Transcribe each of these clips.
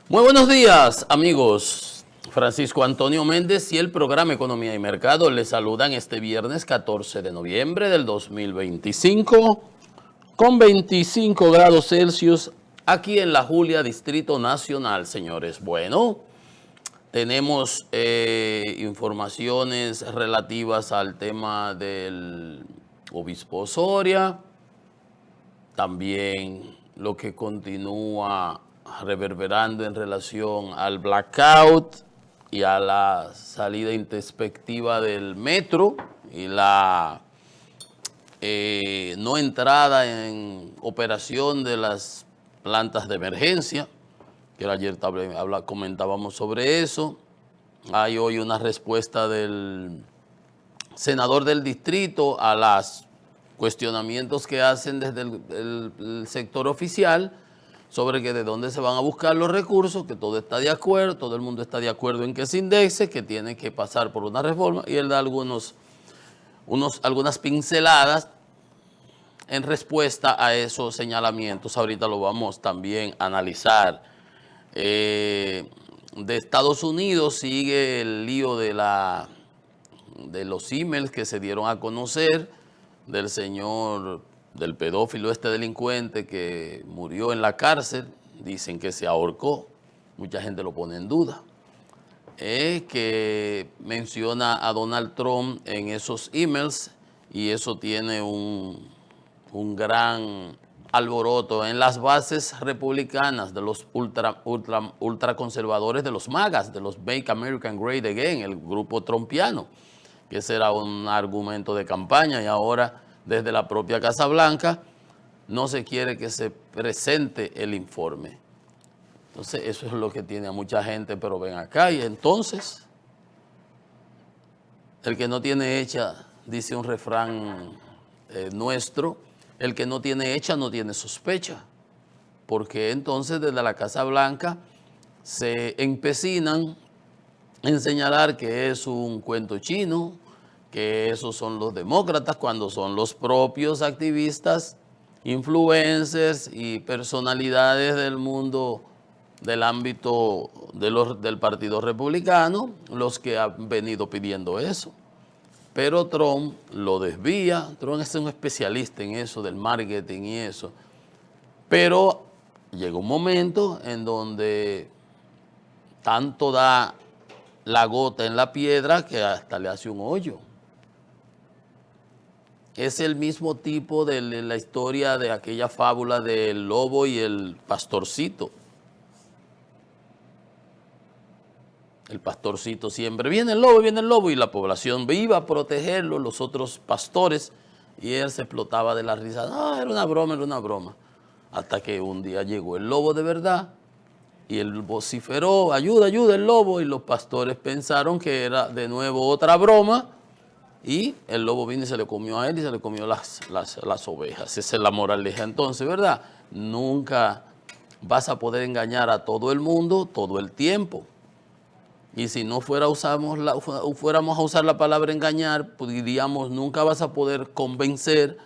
Muy buenos días, amigos. Francisco Antonio Méndez y el programa Economía y Mercado les saludan este viernes 14 de noviembre del 2025 con 25 grados Celsius aquí en La Julia, Distrito Nacional, señores. Bueno, tenemos informaciones relativas al tema del obispo Osoria, también lo que continúa reverberando en relación al blackout y a la salida introspectiva del metro y la no entrada en operación de las plantas de emergencia, que ayer comentábamos sobre eso. Hay hoy una respuesta del senador del distrito a los cuestionamientos que hacen desde el sector oficial sobre que de dónde se van a buscar los recursos, que todo está de acuerdo, todo el mundo está de acuerdo en que se indexe, que tiene que pasar por una reforma, y él da algunas pinceladas en respuesta a esos señalamientos. Ahorita lo vamos también a analizar. De Estados Unidos sigue el lío de los emails que se dieron a conocer del señor, del pedófilo, este delincuente que murió en la cárcel. Dicen que se ahorcó, mucha gente lo pone en duda. Que menciona a Donald Trump en esos emails, y eso tiene un gran alboroto en las bases republicanas de los ultraconservadores, de los MAGAs, de los Make America Great Again, el grupo trumpiano, que ese era un argumento de campaña, y ahora desde la propia Casa Blanca no se quiere que se presente el informe. Entonces eso es lo que tiene a mucha gente, pero ven acá, y entonces el que no tiene hecha, dice un refrán nuestro, el que no tiene hecha no tiene sospecha, porque entonces desde la Casa Blanca se empecinan en señalar que es un cuento chino, que esos son los demócratas, cuando son los propios activistas, influencers y personalidades del mundo del ámbito del Partido Republicano los que han venido pidiendo eso. Pero Trump lo desvía. Trump es un especialista en eso, del marketing y eso. Pero llega un momento en donde tanto da la gota en la piedra que hasta le hace un hoyo. Es el mismo tipo de la historia de aquella fábula del lobo y el pastorcito. El pastorcito siempre, viene el lobo, y la población iba a protegerlo, los otros pastores, y él se explotaba de la risa. No, era una broma. Hasta que un día llegó el lobo de verdad, y él vociferó, ayuda el lobo, y los pastores pensaron que era de nuevo otra broma, y el lobo vino y se le comió a él y se le comió las ovejas. Esa es la moraleja entonces, ¿verdad? Nunca vas a poder engañar a todo el mundo todo el tiempo. Y si no fuéramos a usar la palabra engañar, pues diríamos, nunca vas a poder convencer,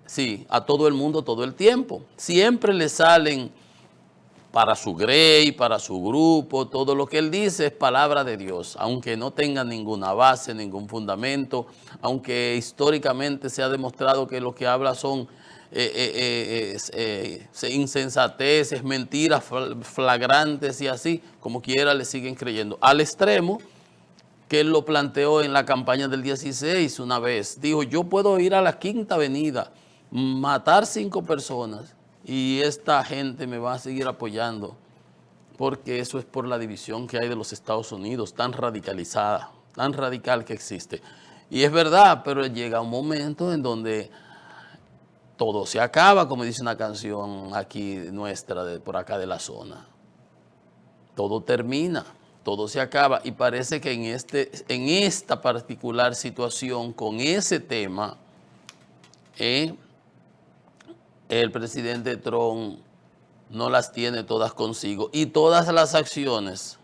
sí, a todo el mundo todo el tiempo. Siempre le salen para su grey, para su grupo, todo lo que él dice es palabra de Dios, aunque no tenga ninguna base, ningún fundamento, aunque históricamente se ha demostrado que lo que habla son insensateces, mentiras flagrantes y así, como quiera le siguen creyendo. Al extremo que él lo planteó en la campaña del 16 una vez. Dijo, yo puedo ir a la Quinta Avenida, matar 5 personas y esta gente me va a seguir apoyando, porque eso es por la división que hay de los Estados Unidos, tan radicalizada, tan radical que existe. Y es verdad, pero llega un momento en donde todo se acaba, como dice una canción aquí nuestra, por acá de la zona. Todo termina, todo se acaba, y parece que en esta particular situación, con ese tema, el presidente Trump no las tiene todas consigo, y todas las acciones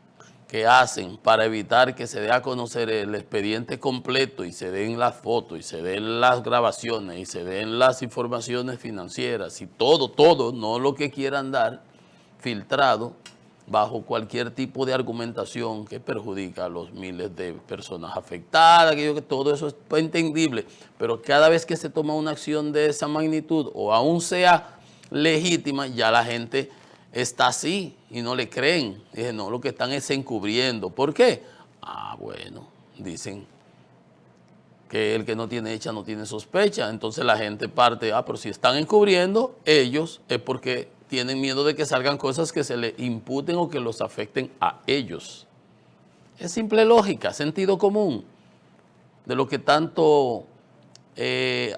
que hacen para evitar que se dé a conocer el expediente completo y se den las fotos y se den las grabaciones y se den las informaciones financieras y todo, no lo que quieran dar, filtrado bajo cualquier tipo de argumentación que perjudica a los miles de personas afectadas, que todo eso es entendible, pero cada vez que se toma una acción de esa magnitud, o aún sea legítima, ya la gente está así y no le creen. Dije, no, lo que están es encubriendo. ¿Por qué? Bueno, dicen que el que no tiene hecha no tiene sospecha. Entonces la gente parte, pero si están encubriendo ellos es porque tienen miedo de que salgan cosas que se les imputen o que los afecten a ellos. Es simple lógica, sentido común, de lo que tanto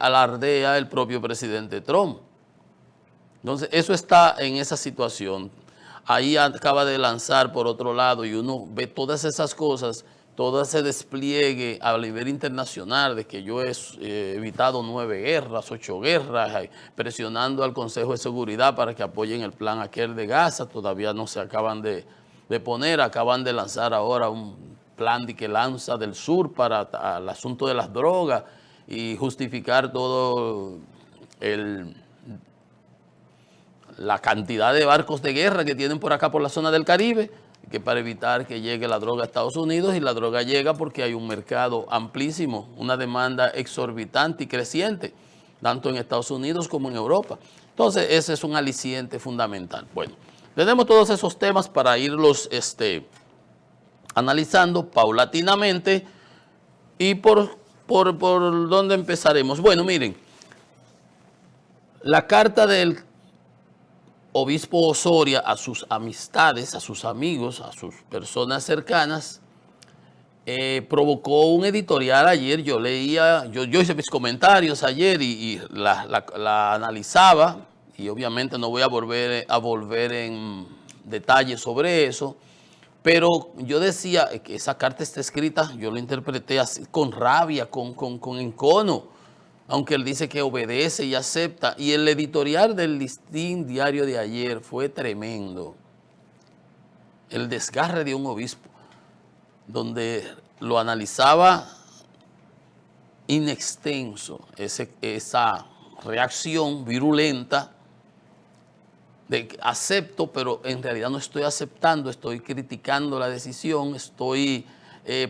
alardea el propio presidente Trump. Entonces, eso está en esa situación. Ahí acaba de lanzar por otro lado y uno ve todas esas cosas, todo ese despliegue a nivel internacional de que yo he evitado 9 guerras, 8 guerras, presionando al Consejo de Seguridad para que apoyen el plan aquel de Gaza. Todavía no se acaban de poner, acaban de lanzar ahora un plan de que lanza del sur para el asunto de las drogas y justificar todo la cantidad de barcos de guerra que tienen por acá por la zona del Caribe, que para evitar que llegue la droga a Estados Unidos, y la droga llega porque hay un mercado amplísimo, una demanda exorbitante y creciente, tanto en Estados Unidos como en Europa. Entonces, ese es un aliciente fundamental. Bueno, tenemos todos esos temas para irlos analizando paulatinamente. ¿Y por dónde empezaremos? Bueno, miren, la carta del obispo Osoria a sus amistades, a sus amigos, a sus personas cercanas, provocó un editorial ayer. Yo leía, yo hice mis comentarios ayer y la analizaba, y obviamente no voy a volver en detalle sobre eso, pero yo decía que esa carta está escrita, yo lo interpreté así, con rabia, con encono, aunque él dice que obedece y acepta. Y el editorial del Listín Diario de ayer fue tremendo. El desgarre de un obispo, donde lo analizaba in extenso, esa reacción virulenta de que acepto, pero en realidad no estoy aceptando, estoy criticando la decisión, estoy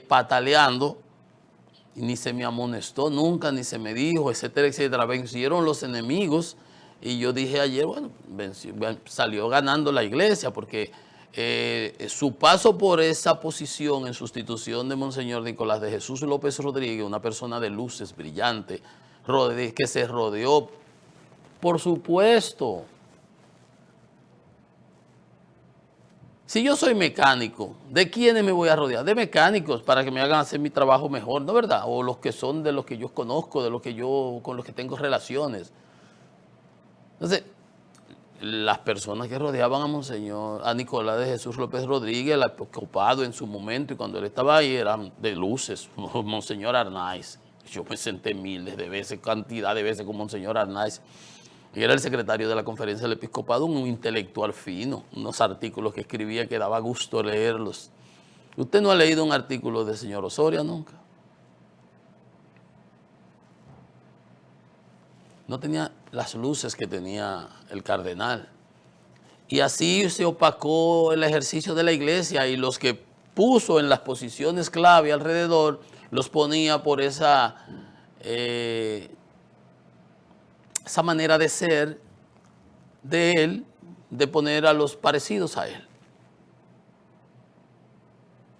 pataleando. Y ni se me amonestó nunca, ni se me dijo, etcétera, etcétera. Vencieron los enemigos y yo dije ayer, bueno, salió ganando la iglesia, porque su paso por esa posición en sustitución de Monseñor Nicolás de Jesús López Rodríguez, una persona de luces, brillante, que se rodeó, por supuesto. Si yo soy mecánico, ¿de quiénes me voy a rodear? De mecánicos para que me hagan hacer mi trabajo mejor, ¿no es verdad? O los que son de los que yo conozco, de los que con los que tengo relaciones. Entonces, las personas que rodeaban a Monseñor, a Nicolás de Jesús López Rodríguez, el episcopado en su momento, y cuando él estaba ahí, eran de luces. Monseñor Arnaiz, yo me senté miles de veces, cantidad de veces con Monseñor Arnaiz. Y era el secretario de la Conferencia del Episcopado, un intelectual fino, unos artículos que escribía que daba gusto leerlos. ¿Usted no ha leído un artículo del señor Osoria nunca? No tenía las luces que tenía el cardenal. Y así se opacó el ejercicio de la iglesia, y los que puso en las posiciones clave alrededor, los ponía por esa manera de ser de él, de poner a los parecidos a él.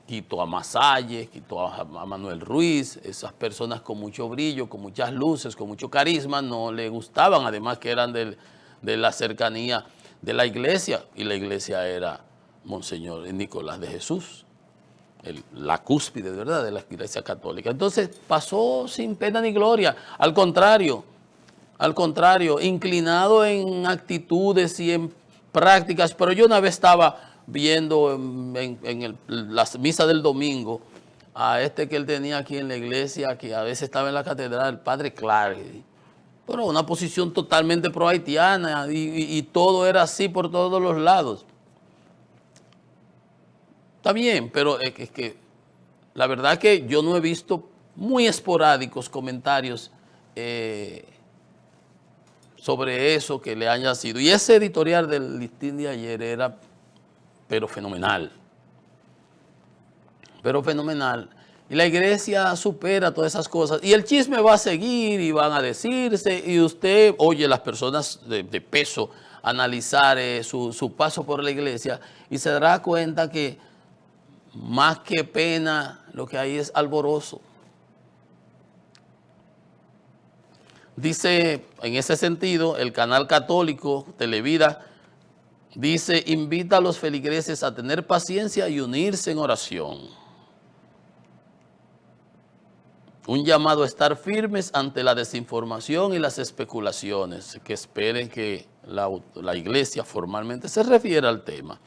Quitó a Masalle, quitó a Manuel Ruiz, esas personas con mucho brillo, con muchas luces, con mucho carisma, no le gustaban, además que eran de la cercanía de la iglesia, y la iglesia era Monseñor Nicolás de Jesús, la cúspide, de verdad, de la iglesia católica. Entonces pasó sin pena ni gloria, al contrario, inclinado en actitudes y en prácticas. Pero yo una vez estaba viendo en la misa del domingo a que él tenía aquí en la iglesia, que a veces estaba en la catedral, el padre Clark, pero una posición totalmente pro-haitiana, y todo era así por todos los lados. Está bien, pero es que la verdad que yo no he visto, muy esporádicos comentarios sobre eso que le haya sido. Y ese editorial del listín de ayer era, pero fenomenal. Pero fenomenal. Y la iglesia supera todas esas cosas. Y el chisme va a seguir y van a decirse. Y usted oye las personas de peso analizar su paso por la iglesia y se dará cuenta que más que pena lo que hay es alborozo. Dice, en ese sentido, el canal católico Televida dice, invita a los feligreses a tener paciencia y unirse en oración. Un llamado a estar firmes ante la desinformación y las especulaciones, que esperen que la iglesia formalmente se refiera al tema.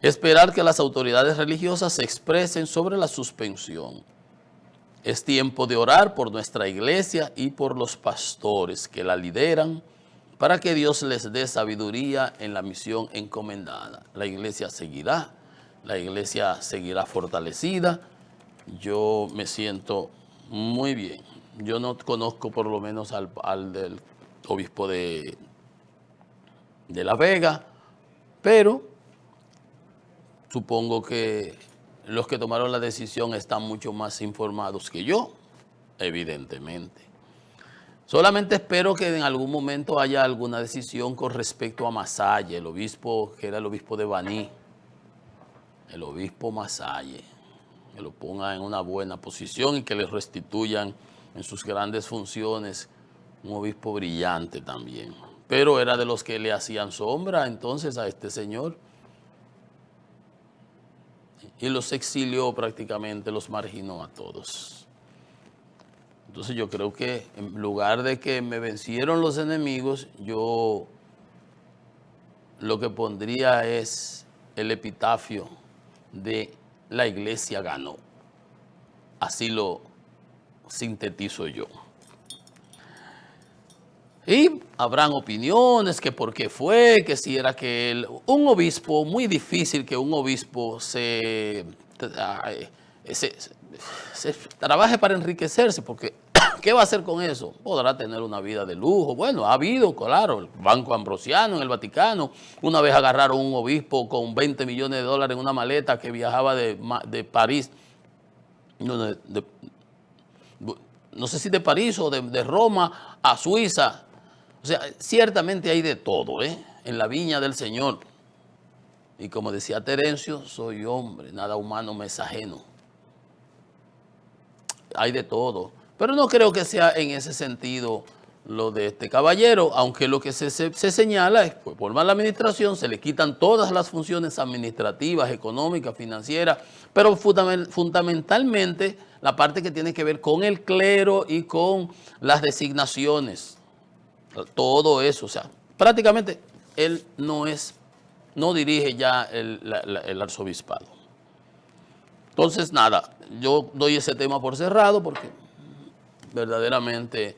Esperar que las autoridades religiosas se expresen sobre la suspensión. Es tiempo de orar por nuestra iglesia y por los pastores que la lideran para que Dios les dé sabiduría en la misión encomendada. La iglesia seguirá fortalecida. Yo me siento muy bien. Yo no conozco por lo menos al del obispo de La Vega, pero supongo que los que tomaron la decisión están mucho más informados que yo, evidentemente. Solamente espero que en algún momento haya alguna decisión con respecto a Masalle, el obispo que era el obispo de Baní, el obispo Masalle, que lo ponga en una buena posición y que le restituyan en sus grandes funciones un obispo brillante también. Pero era de los que le hacían sombra entonces a este señor. Y los exilió prácticamente, los marginó a todos. Entonces yo creo que en lugar de que me vencieron los enemigos, yo lo que pondría es el epitafio de la iglesia ganó. Así lo sintetizo yo. Y habrán opiniones que por qué fue, que si era que un obispo, muy difícil que un obispo se trabaje para enriquecerse, porque ¿qué va a hacer con eso? Podrá tener una vida de lujo. Bueno, ha habido, claro, el Banco Ambrosiano en el Vaticano. Una vez agarraron un obispo con 20 millones de dólares en una maleta que viajaba de París, no sé si de París o de Roma a Suiza. O sea, ciertamente hay de todo, en la viña del Señor. Y como decía Terencio, soy hombre, nada humano me es ajeno. Hay de todo. Pero no creo que sea en ese sentido lo de este caballero, aunque lo que se señala es que por mala administración se le quitan todas las funciones administrativas, económicas, financieras, pero fundamentalmente la parte que tiene que ver con el clero y con las designaciones. Todo eso, o sea, prácticamente él no dirige ya el arzobispado. Entonces, nada, yo doy ese tema por cerrado porque verdaderamente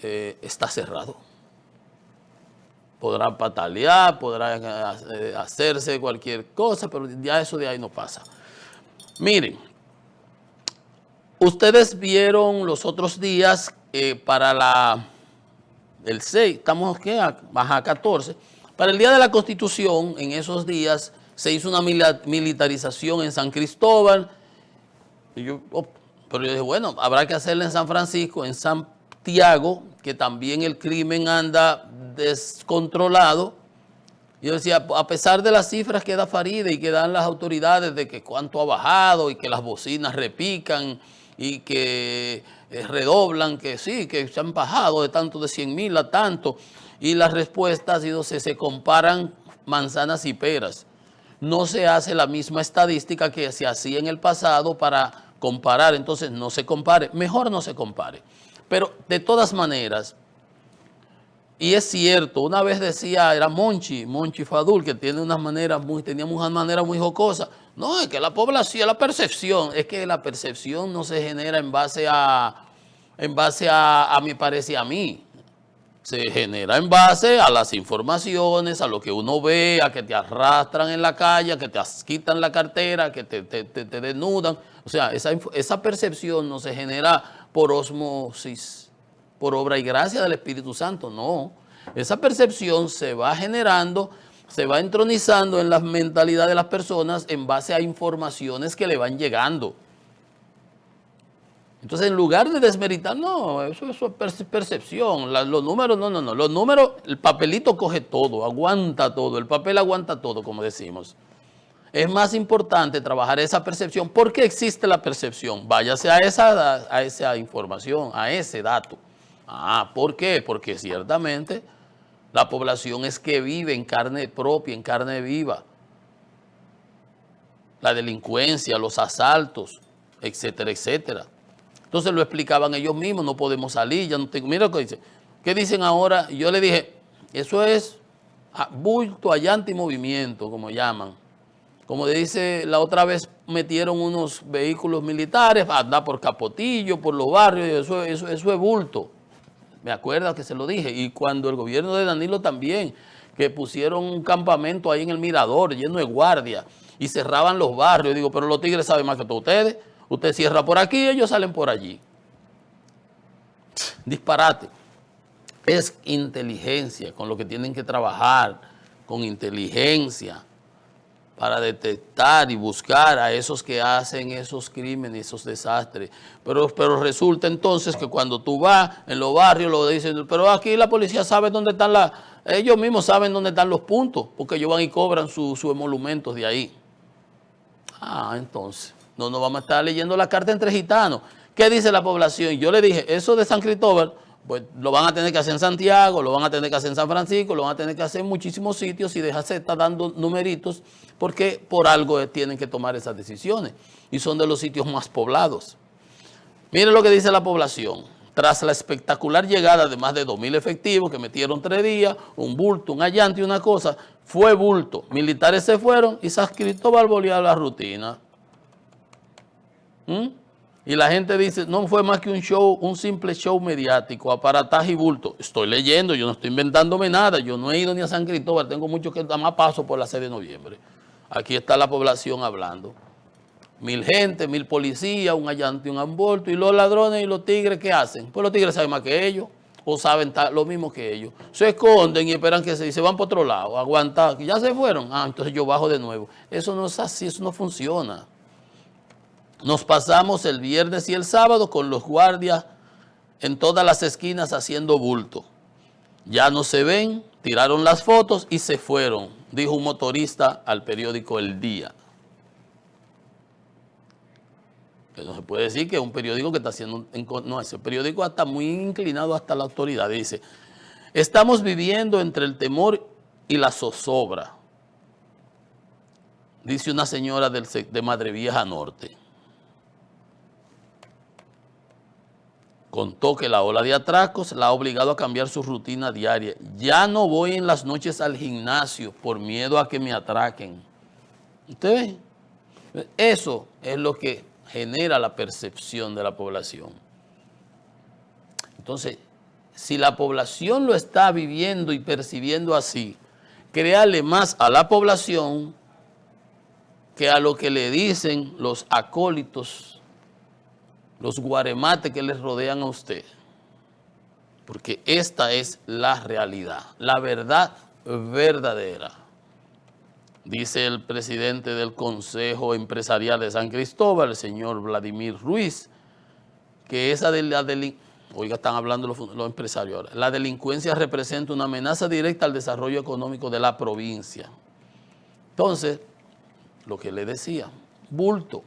está cerrado. Podrá patalear, podrá hacerse cualquier cosa, pero ya eso de ahí no pasa. Miren, ustedes vieron los otros días para el 6, estamos ¿qué? A 14. Para el Día de la Constitución, en esos días, se hizo una militarización en San Cristóbal. Pero yo dije, bueno, habrá que hacerla en San Francisco, en Santiago, que también el crimen anda descontrolado. Yo decía, a pesar de las cifras que da Faride y que dan las autoridades de que cuánto ha bajado y que las bocinas repican y que redoblan, que sí, que se han bajado de tanto de 100,000 a tanto, y las respuestas se comparan manzanas y peras. No se hace la misma estadística que se hacía en el pasado para comparar, entonces no se compare, mejor no se compare. Pero de todas maneras, y es cierto, una vez decía, era Monchi Fadul, que tenía unas maneras muy jocosas. No, es que la población, la percepción, es que la percepción no se genera en base a me parece a mí. Se genera en base a las informaciones, a lo que uno ve, a que te arrastran en la calle, a que te quitan la cartera, que te desnudan. O sea, esa percepción no se genera por ósmosis, por obra y gracia del Espíritu Santo, no. esa percepción se va generando, se va entronizando en la mentalidad de las personas en base a informaciones que le van llegando. Entonces, en lugar de desmeritar, no, eso es percepción. Los números, no. Los números, el papelito coge todo, aguanta todo, el papel aguanta todo, como decimos. Es más importante trabajar esa percepción. ¿Por qué existe la percepción? Váyase a esa información, a ese dato. ¿Por qué? Porque ciertamente la población es que vive en carne propia, en carne viva. La delincuencia, los asaltos, etcétera, etcétera. Entonces lo explicaban ellos mismos, no podemos salir, ya no tengo. Mira lo que dicen. ¿Qué dicen ahora? Yo le dije, eso es bulto, allante y movimiento, como llaman. Como dice, la otra vez metieron unos vehículos militares a andar por Capotillo, por los barrios, eso es bulto. Me acuerdo que se lo dije. Y cuando el gobierno de Danilo también, que pusieron un campamento ahí en el Mirador, lleno de guardias, y cerraban los barrios. Digo, pero los tigres saben más que todos ustedes. Usted cierra por aquí, ellos salen por allí. Disparate. Es inteligencia con lo que tienen que trabajar, con inteligencia, para detectar y buscar a esos que hacen esos crímenes, esos desastres. Pero resulta entonces que cuando tú vas en los barrios, lo dicen, pero aquí la policía sabe dónde están ellos mismos saben dónde están los puntos, porque ellos van y cobran sus emolumentos de ahí. Entonces, no nos vamos a estar leyendo la carta entre gitanos. ¿Qué dice la población? Yo le dije, eso de San Cristóbal, pues lo van a tener que hacer en Santiago, lo van a tener que hacer en San Francisco, lo van a tener que hacer en muchísimos sitios y dejarse de estar dando numeritos porque por algo tienen que tomar esas decisiones y son de los sitios más poblados. Miren lo que dice la población. Tras la espectacular llegada de más de 2.000 efectivos que metieron 3 días, un bulto, un allante y una cosa, fue bulto. Militares se fueron y San Cristóbal volvió a la rutina. Y la gente dice, no fue más que un show, un simple show mediático, aparataje y bulto. Estoy leyendo, yo no estoy inventándome nada, yo no he ido ni a San Cristóbal, tengo mucho que dar más paso por la 6 de noviembre. Aquí está la población hablando. 1.000 gente, 1.000 policías, un allante y un envuelto, y los ladrones y los tigres, ¿qué hacen? Pues los tigres saben más que ellos, o saben lo mismo que ellos. Se esconden y esperan que se van por otro lado, aguantar, que ya se fueron, entonces yo bajo de nuevo. Eso no es así, eso no funciona. Nos pasamos el viernes y el sábado con los guardias en todas las esquinas haciendo bulto. Ya no se ven, tiraron las fotos y se fueron, dijo un motorista al periódico El Día. No se puede decir que es un periódico que está haciendo, no, ese periódico está muy inclinado hasta la autoridad. Dice, estamos viviendo entre el temor y la zozobra, dice una señora de Madrevieja Norte. Contó que la ola de atracos la ha obligado a cambiar su rutina diaria. Ya no voy en las noches al gimnasio por miedo a que me atraquen. ¿Usted ve? Eso es lo que genera la percepción de la población. Entonces, si la población lo está viviendo y percibiendo así, créale más a la población que a lo que le dicen los acólitos, los guaremates que les rodean a usted. Porque esta es la realidad, la verdad verdadera. Dice el presidente del Consejo Empresarial de San Cristóbal, el señor Vladimir Ruiz, que esa de la oiga, están hablando los empresarios ahora, la delincuencia representa una amenaza directa al desarrollo económico de la provincia. Entonces, lo que le decía, bulto,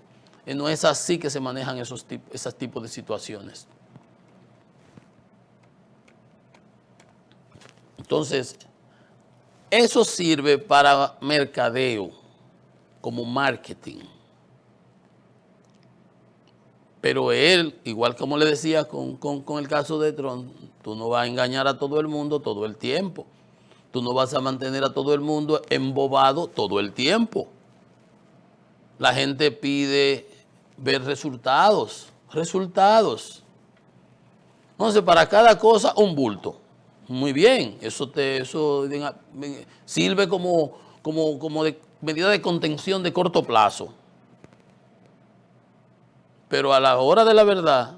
no es así que se manejan esos tipos de situaciones. Entonces, eso sirve para mercadeo, como marketing. Pero él, igual como le decía con el caso de Trump, tú no vas a engañar a todo el mundo todo el tiempo. Tú no vas a mantener a todo el mundo embobado todo el tiempo. La gente pide ver resultados. Entonces, para cada cosa, un bulto. Muy bien, eso sirve como de medida de contención de corto plazo. Pero a la hora de la verdad,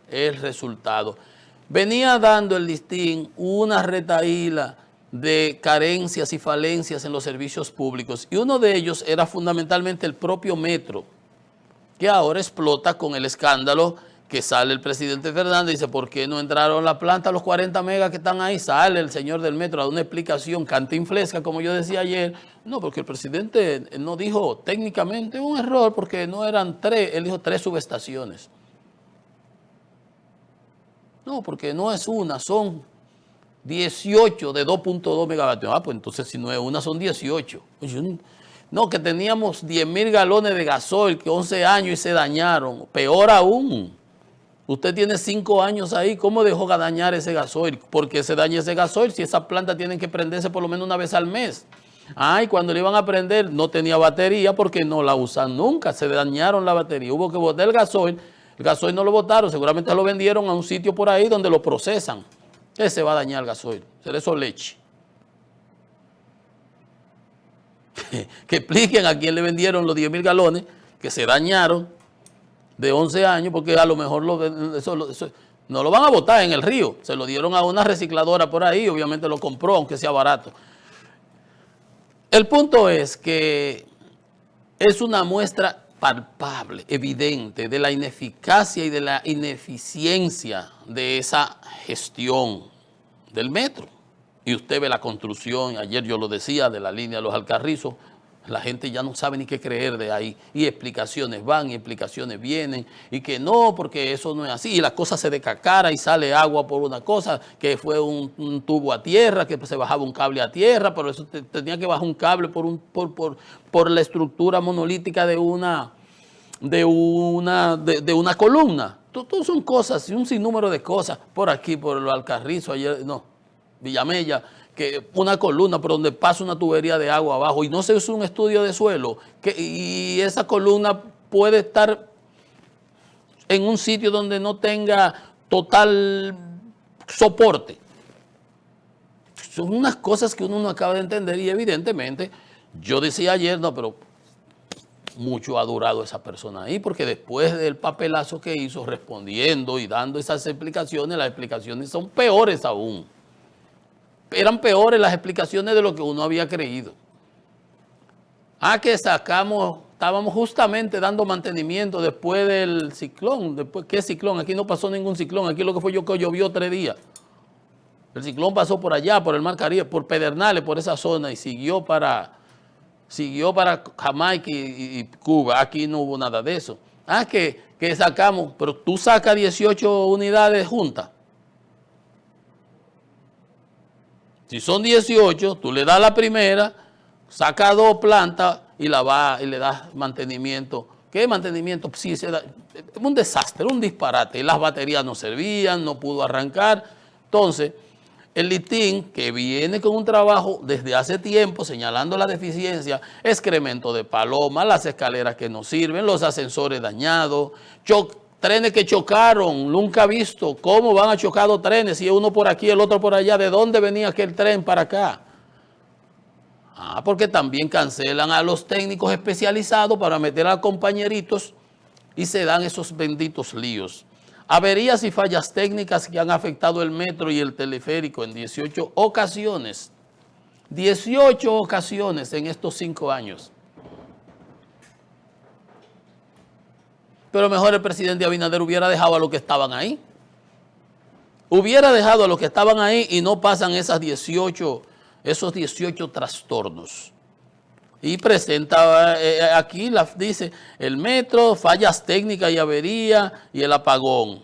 el resultado. venía dando el listín una retahíla de carencias y falencias en los servicios públicos. Y uno de ellos era fundamentalmente el propio metro, que ahora explota con el escándalo que sale el presidente Fernández y dice, ¿por qué no entraron a la planta los 40 megas que están ahí? Sale el señor del metro a dar una explicación cantinflesca, como yo decía ayer. No, porque el presidente no dijo técnicamente un error, porque no eran 3, él dijo 3 subestaciones. No, porque no es una, son 18 de 2.2 megavatios. Ah, pues entonces si no es una, son 18. No, que teníamos 10.000 galones de gasoil, que 11 años y se dañaron. Peor aún. Usted tiene 5 años ahí, ¿cómo dejó dañar ese gasoil? ¿Por qué se daña ese gasoil? Si esas plantas tienen que prenderse por lo menos una vez al mes. Ay, cuando le iban a prender no tenía batería porque no la usan nunca, se dañaron la batería. Hubo que botar el gasoil no lo botaron, seguramente lo vendieron a un sitio por ahí donde lo procesan. ¿Qué se va a dañar el gasoil? Será eso leche. Que expliquen a quién le vendieron los 10.000 galones que se dañaron de 11 años, porque a lo mejor eso no lo van a botar en el río, se lo dieron a una recicladora por ahí, obviamente lo compró, aunque sea barato. El punto es que es una muestra palpable, evidente, de la ineficacia y de la ineficiencia de esa gestión del metro. Y usted ve la construcción, ayer yo lo decía, de la línea de los Alcarrizos, la gente ya no sabe ni qué creer de ahí. Y explicaciones van y explicaciones vienen. Y que no, porque eso no es así. Y la cosa se decacara y sale agua por una cosa, que fue un tubo a tierra, que se bajaba un cable a tierra, pero eso tenía que bajar un cable por la estructura monolítica de una columna. Todo son cosas, y un sinnúmero de cosas. Por aquí, por el Alcarrizo, ayer, no, Villamella, que una columna por donde pasa una tubería de agua abajo y no se hizo un estudio de suelo, y esa columna puede estar en un sitio donde no tenga total soporte. Son unas cosas que uno no acaba de entender y evidentemente, yo decía ayer, no, pero mucho ha durado esa persona ahí, porque después del papelazo que hizo respondiendo y dando esas explicaciones, las explicaciones son peores aún. Eran peores las explicaciones de lo que uno había creído. Que estábamos justamente dando mantenimiento después del ciclón. ¿Qué ciclón? Aquí no pasó ningún ciclón, aquí lo que fue que llovió 3 días. El ciclón pasó por allá, por el Mar Caribe, por Pedernales, por esa zona y siguió para Jamaica y Cuba. Aquí no hubo nada de eso. Que sacamos, pero tú sacas 18 unidades juntas. Si son 18, tú le das la primera, sacas 2 plantas y le das mantenimiento. ¿Qué mantenimiento? Sí, es un desastre, un disparate. Las baterías no servían, no pudo arrancar. Entonces, el listín, que viene con un trabajo desde hace tiempo señalando la deficiencia, excremento de paloma, las escaleras que no sirven, los ascensores dañados, trenes que chocaron, nunca visto cómo van a chocar 2 trenes, si uno por aquí, el otro por allá. ¿De dónde venía aquel tren para acá? Porque también cancelan a los técnicos especializados para meter a compañeritos y se dan esos benditos líos. Averías y fallas técnicas que han afectado el metro y el teleférico en 18 ocasiones. 18 ocasiones en estos 5 años. Pero mejor el presidente Abinader hubiera dejado a los que estaban ahí. Hubiera dejado a los que estaban ahí y no pasan esos 18 trastornos. Y presenta aquí, dice, el metro, fallas técnicas y avería y el apagón.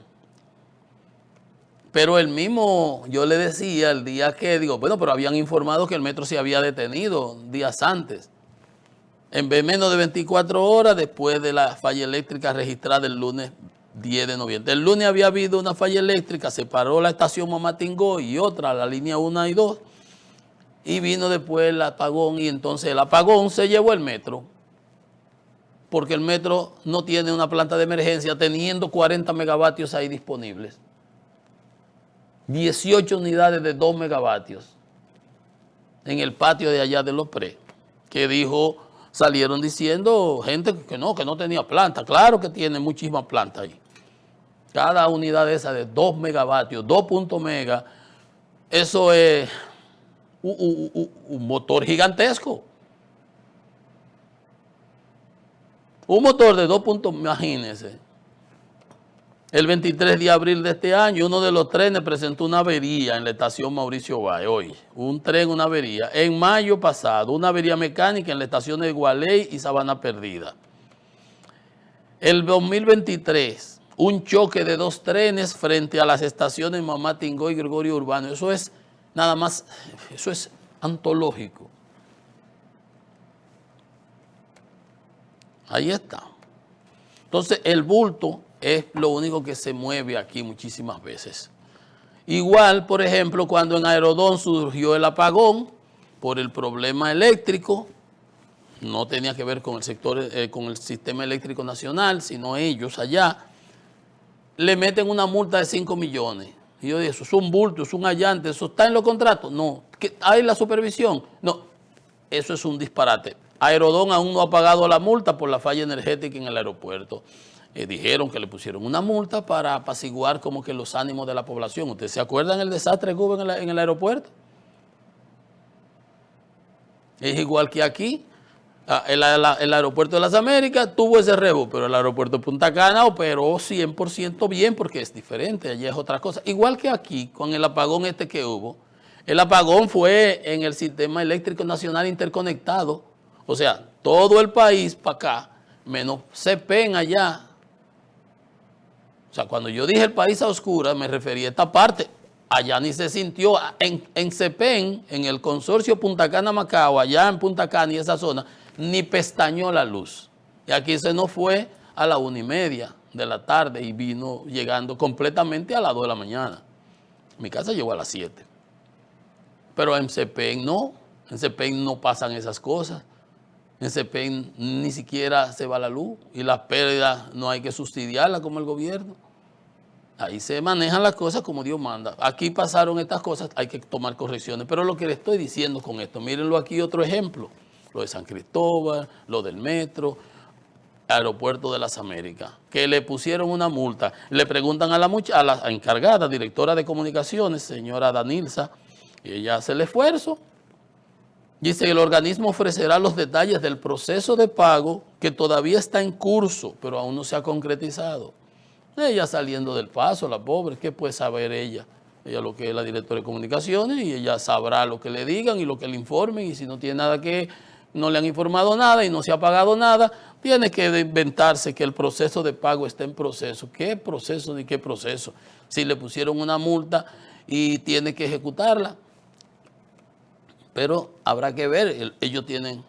Pero el mismo, yo le decía el día que, bueno, pero habían informado que el metro se había detenido días antes. En menos de 24 horas después de la falla eléctrica registrada el lunes 10 de noviembre. El lunes había habido una falla eléctrica, se paró la estación Mamatingó y otra, la línea 1 y 2, y vino después el apagón, y entonces el apagón se llevó el metro, porque el metro no tiene una planta de emergencia teniendo 40 megavatios ahí disponibles. 18 unidades de 2 megavatios en el patio de allá de Los Pre, que salieron diciendo gente que no tenía planta. Claro que tiene muchísimas plantas ahí. Cada unidad de esa de 2 megavatios, 2 mega, eso es un motor gigantesco. Un motor de 2 imagínense. El 23 de abril de este año, uno de los trenes presentó una avería en la estación Mauricio Báez. Hoy, un tren, una avería. En mayo pasado, una avería mecánica en la estación de Gualey y Sabana Perdida. El 2023, un choque de 2 trenes frente a las estaciones Mamá Tingó y Gregorio Urbano. Eso es nada más, eso es antológico. Ahí está. Entonces, el bulto es lo único que se mueve aquí muchísimas veces. Igual, por ejemplo, cuando en Aerodón surgió el apagón por el problema eléctrico, no tenía que ver con el sector, con el sistema eléctrico nacional, sino ellos allá, le meten una multa de 5 millones. Y yo digo, eso es un bulto, es un allante, eso está en los contratos. No, ¿hay la supervisión? No, eso es un disparate. Aerodón aún no ha pagado la multa por la falla energética en el aeropuerto. Dijeron que le pusieron una multa para apaciguar como que los ánimos de la población. ¿Ustedes se acuerdan el desastre que hubo en el aeropuerto? Es igual que aquí. El aeropuerto de las Américas tuvo ese rebo, pero el aeropuerto de Punta Cana operó 100% bien porque es diferente, allá es otra cosa. Igual que aquí, con el apagón este que hubo, el apagón fue en el sistema eléctrico nacional interconectado. O sea, todo el país para acá, menos CPEN allá. O sea, cuando yo dije el país a oscuras, me refería a esta parte. Allá ni se sintió. En CPEN, en el consorcio Punta Cana-Macao, allá en Punta Cana y esa zona, ni pestañó la luz. Y aquí se nos fue a la 1:30 de la tarde y vino llegando completamente a las 2 de la mañana. Mi casa llegó a las 7. Pero en CPEN no. En CPEN no pasan esas cosas. En CPEN ni siquiera se va la luz y las pérdidas no hay que subsidiarlas como el gobierno. Ahí se manejan las cosas como Dios manda. Aquí pasaron estas cosas, hay que tomar correcciones. Pero lo que le estoy diciendo con esto, mírenlo aquí otro ejemplo. Lo de San Cristóbal, lo del metro, Aeropuerto de las Américas, que le pusieron una multa. Le preguntan a la encargada, directora de comunicaciones, señora Danilza, y ella hace el esfuerzo. Dice que el organismo ofrecerá los detalles del proceso de pago que todavía está en curso, pero aún no se ha concretizado. Ella saliendo del paso, la pobre, ¿qué puede saber ella? Ella lo que es la directora de comunicaciones y ella sabrá lo que le digan y lo que le informen, y si no tiene nada que, no le han informado nada y no se ha pagado nada, tiene que inventarse que el proceso de pago está en proceso. ¿Qué proceso ni qué proceso? Si le pusieron una multa y tiene que ejecutarla. Pero habrá que ver, ellos tienen,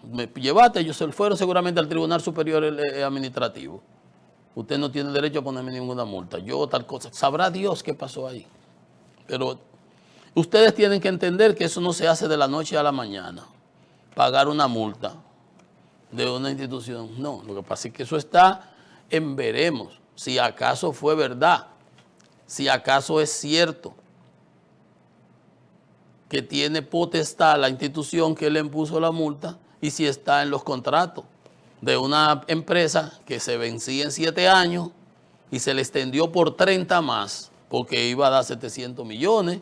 ellos se fueron seguramente al Tribunal Superior Administrativo. Usted no tiene derecho a ponerme ninguna multa, yo tal cosa. Sabrá Dios qué pasó ahí. Pero ustedes tienen que entender que eso no se hace de la noche a la mañana. Pagar una multa de una institución. No, lo que pasa es que eso está en veremos. Si acaso fue verdad, si acaso es cierto que tiene potestad la institución que le impuso la multa y si está en los contratos de una empresa que se vencía en 7 años y se le extendió por 30 más porque iba a dar 700 millones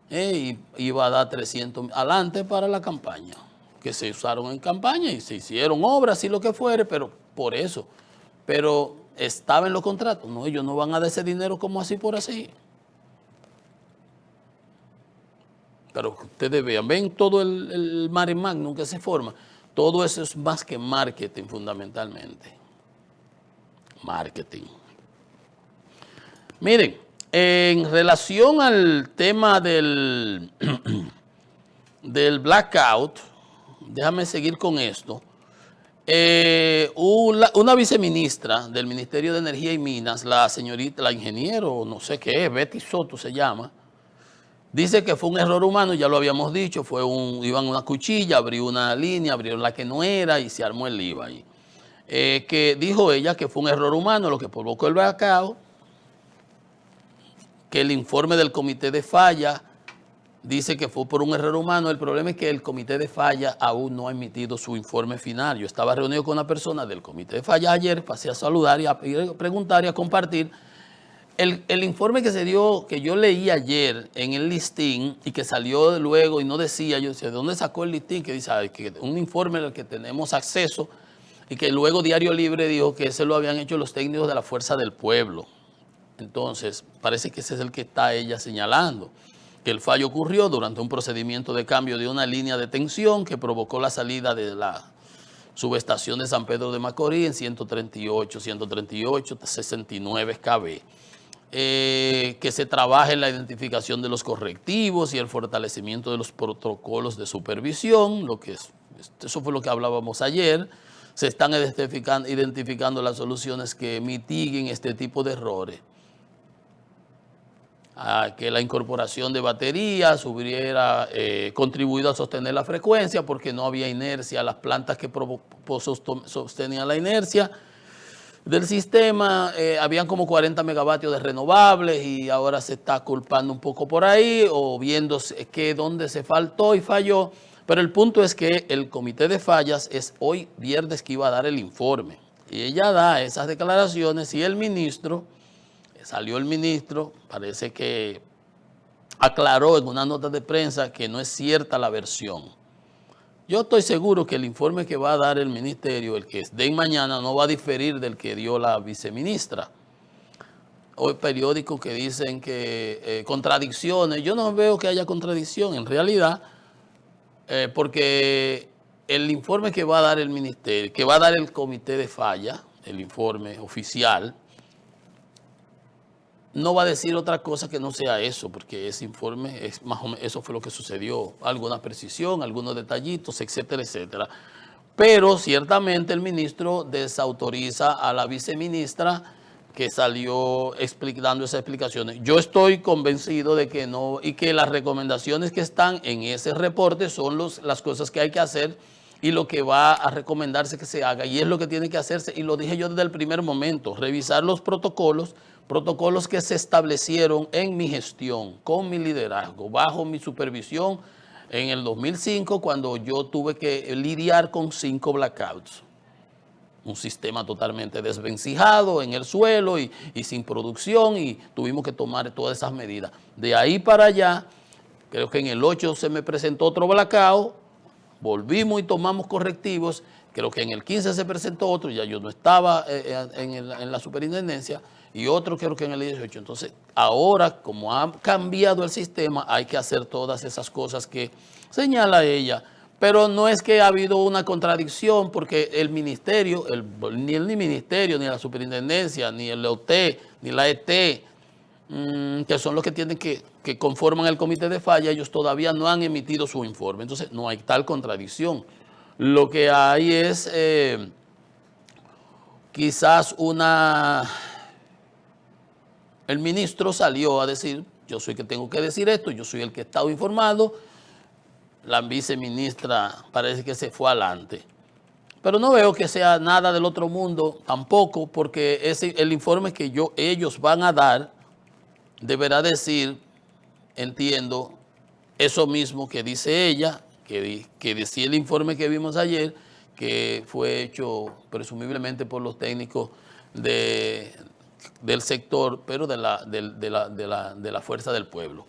y iba a dar 300 adelante para la campaña, que se usaron en campaña y se hicieron obras y lo que fuere, pero por eso. Pero estaba en los contratos. No, ellos no van a dar ese dinero como así por así. Pero ustedes vean, ven todo el mare magnum que se forma. Todo eso es más que marketing fundamentalmente. Marketing. Miren, en relación al tema del blackout, déjame seguir con esto. Una viceministra del Ministerio de Energía y Minas, la señorita, la ingeniero, no sé qué es, Betty Soto se llama, dice que fue un error humano, ya lo habíamos dicho, iban una cuchilla, abrió una línea, abrieron la que no era y se armó el lío ahí. Que dijo ella que fue un error humano lo que provocó el blackout, que el informe del comité de falla dice que fue por un error humano. El problema es que el comité de falla aún no ha emitido su informe final. Yo estaba reunido con una persona del comité de falla ayer, pasé a saludar y a preguntar y a compartir El informe que se dio, que yo leí ayer en el listín y que salió luego y no decía, yo decía, ¿de dónde sacó el listín? Que dice, que un informe al que tenemos acceso y que luego Diario Libre dijo que ese lo habían hecho los técnicos de la Fuerza del Pueblo. Entonces, parece que ese es el que está ella señalando, que el fallo ocurrió durante un procedimiento de cambio de una línea de tensión que provocó la salida de la subestación de San Pedro de Macorís en 138, 69 kV. Que se trabaje en la identificación de los correctivos y el fortalecimiento de los protocolos de supervisión, eso fue lo que hablábamos ayer. Se están identificando las soluciones que mitiguen este tipo de errores. Que la incorporación de baterías hubiera contribuido a sostener la frecuencia porque no había inercia, las plantas que sostenían la inercia del sistema, habían como 40 megavatios de renovables y ahora se está culpando un poco por ahí o viendo que dónde se faltó y falló. Pero el punto es que el comité de fallas es hoy viernes que iba a dar el informe y ella da esas declaraciones y el ministro, salió el ministro, parece que aclaró en una nota de prensa que no es cierta la versión. Yo estoy seguro que el informe que va a dar el ministerio, el que den mañana, no va a diferir del que dio la viceministra. Hoy periódicos que dicen que contradicciones, yo no veo que haya contradicción en realidad, porque el informe que va a dar el ministerio, que va a dar el comité de falla, el informe oficial, no va a decir otra cosa que no sea eso, porque ese informe es más o menos, eso fue lo que sucedió, alguna precisión, algunos detallitos, etcétera, etcétera. Pero ciertamente el ministro desautoriza a la viceministra que salió dando esas explicaciones. Yo estoy convencido de que no, y que las recomendaciones que están en ese reporte son las cosas que hay que hacer y lo que va a recomendarse que se haga, y es lo que tiene que hacerse, y lo dije yo desde el primer momento, revisar los protocolos que se establecieron en mi gestión, con mi liderazgo, bajo mi supervisión en el 2005, cuando yo tuve que lidiar con 5 blackouts. Un sistema totalmente desvencijado en el suelo y sin producción, y tuvimos que tomar todas esas medidas. De ahí para allá, creo que en el 8 se me presentó otro blackout, volvimos y tomamos correctivos, creo que en el 15 se presentó otro, ya yo no estaba en la superintendencia, y otro creo que en el 18. Entonces, ahora, como ha cambiado el sistema, hay que hacer todas esas cosas que señala ella. Pero no es que ha habido una contradicción, porque el ministerio, ni el ministerio, ni la superintendencia, ni el EOT, ni la ET, que son los que tienen que conforman el comité de falla, ellos todavía no han emitido su informe. Entonces, no hay tal contradicción. Lo que hay es quizás el ministro salió a decir, yo soy el que tengo que decir esto, yo soy el que he estado informado. La viceministra parece que se fue adelante. Pero no veo que sea nada del otro mundo tampoco, porque el informe que ellos van a dar deberá decir, entiendo, eso mismo que dice ella, que decía el informe que vimos ayer, que fue hecho presumiblemente por los técnicos del sector, pero de la Fuerza del Pueblo.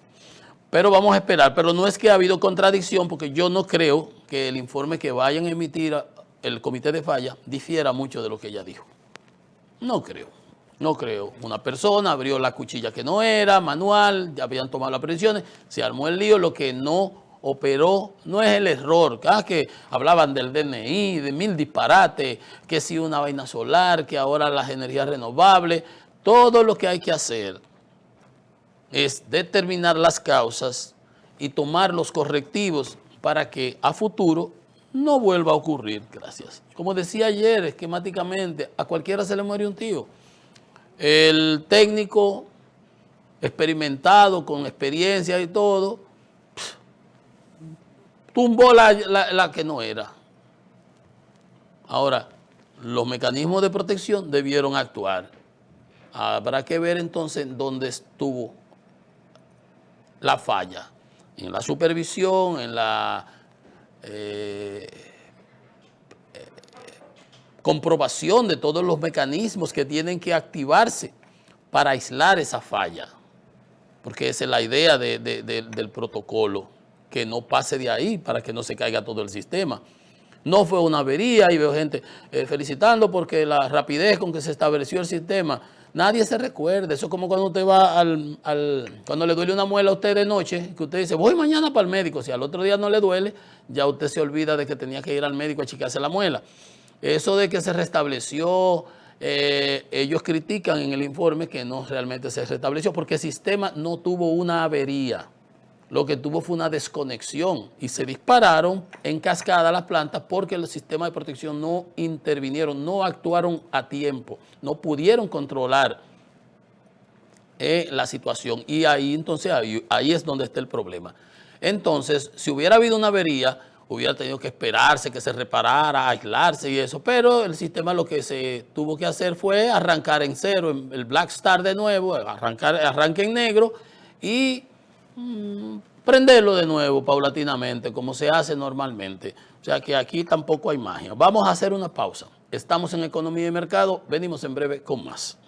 Pero vamos a esperar. Pero no es que ha habido contradicción, porque yo no creo que el informe que vayan a emitir el comité de falla difiera mucho de lo que ella dijo. No creo. No creo. Una persona abrió la cuchilla que no era, manual, ya habían tomado las presiones, se armó el lío. Lo que no operó no es el error. Que hablaban del DNI, de 1000 disparates, que si una vaina solar, que ahora las energías renovables. Todo lo que hay que hacer es determinar las causas y tomar los correctivos para que a futuro no vuelva a ocurrir. Gracias. Como decía ayer, esquemáticamente, a cualquiera se le muere un tío. El técnico experimentado, con experiencia y todo, tumbó la que no era. Ahora, los mecanismos de protección debieron actuar. Habrá que ver entonces dónde estuvo la falla, en la supervisión, en la comprobación de todos los mecanismos que tienen que activarse para aislar esa falla, porque esa es la idea del protocolo, que no pase de ahí para que no se caiga todo el sistema. No fue una avería y veo gente felicitando porque la rapidez con que se estableció el sistema, nadie se recuerda. Eso es como cuando usted va cuando le duele una muela a usted de noche, que usted dice, voy mañana para el médico. Si al otro día no le duele, ya usted se olvida de que tenía que ir al médico a checarse la muela. Eso de que se restableció, ellos critican en el informe que no realmente se restableció porque el sistema no tuvo una avería. Lo que tuvo fue una desconexión y se dispararon en cascada las plantas porque los sistemas de protección no intervinieron, no actuaron a tiempo, no pudieron controlar la situación. Y ahí entonces ahí es donde está el problema. Entonces, si hubiera habido una avería, hubiera tenido que esperarse, que se reparara, aislarse y eso, pero el sistema lo que se tuvo que hacer fue arrancar en cero, el Black Star de nuevo, arranque en negro y prenderlo de nuevo paulatinamente, como se hace normalmente. O sea que aquí tampoco hay magia. Vamos a hacer una pausa. Estamos en Economía y Mercado, venimos en breve con más.